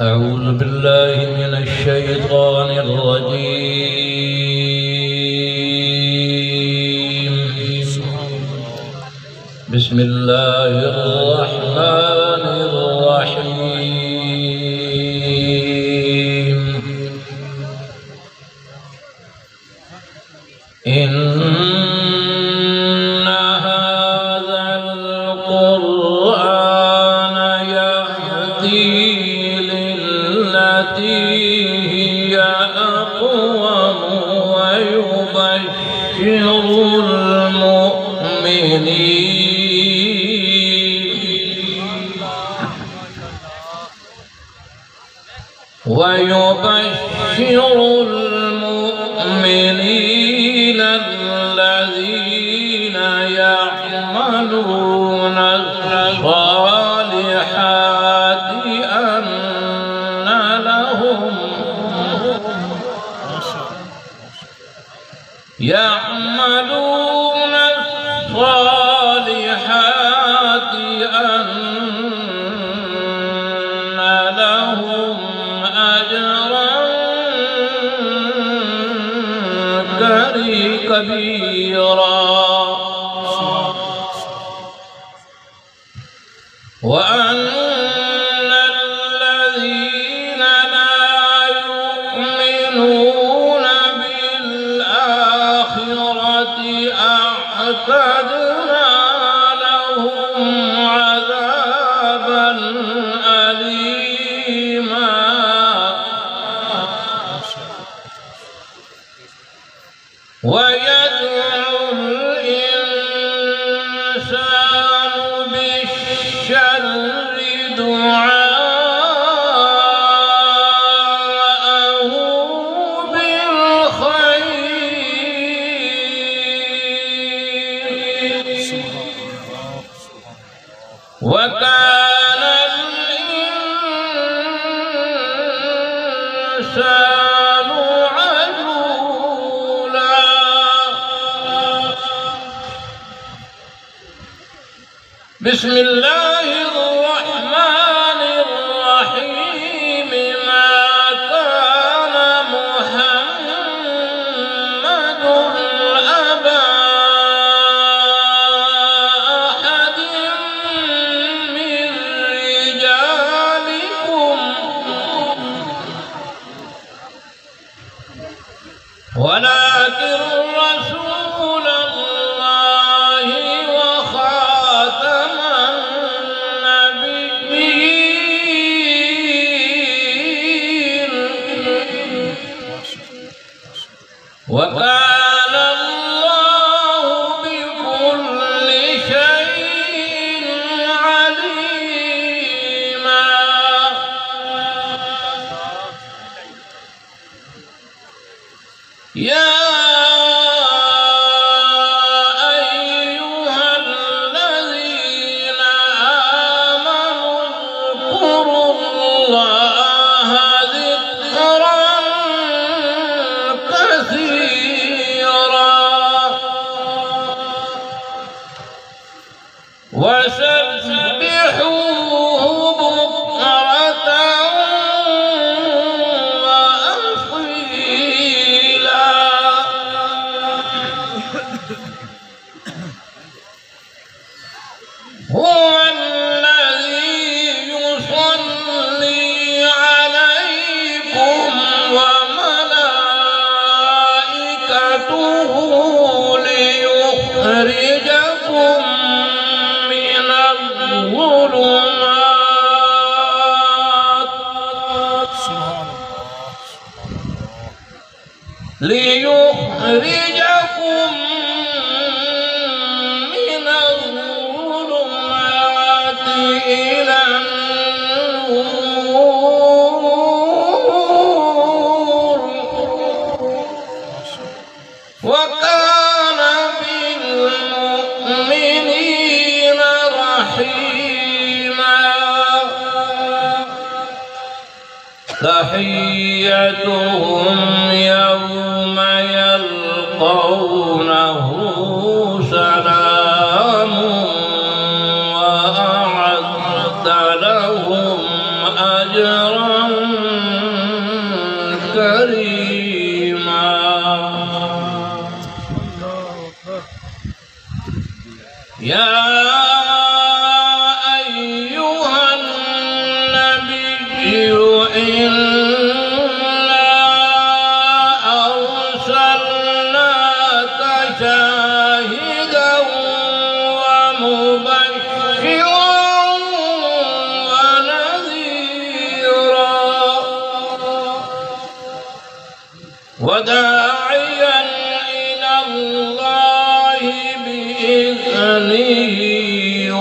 أعوذ بالله من الشيطان الرجيم. بسم الله الرحمن الرحيم. إن هذا القرآن يهدي للتي هي أقوم ويبشر المؤمنين الذين يعملون الصالحات أن لهم أجرا كبيرا، وأن الذين لا يؤمنون بالآخرة أعتدنا لهم عذابا أليما. ويدعو الإنسان بالشر دعاءه بالخير، وكان الإنسان عجولا. بسم الله الرحمن الرحيم. ما كان محمد أبا أحد من رجالكم ولكن رسول الله وخاتم النبيين، وكان الله بكل شيء عليما. يا أيها الذين آمنوا اذكروا الله ذكرا كثيرا وسبحوه بكرة وأصيلا. هو الذي يصلي عليكم وملائكته ليخرجكم من الظلمات إلى النور، وكان بالمؤمنين رحيما. تحيتهم يوم يلقونه سلام وأعد لهم أجرا يا أيها النبي إنا أرسلناك شاهدا ومبشرا ونذيرا وداعيا إلى الله بإذنه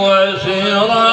وسراجا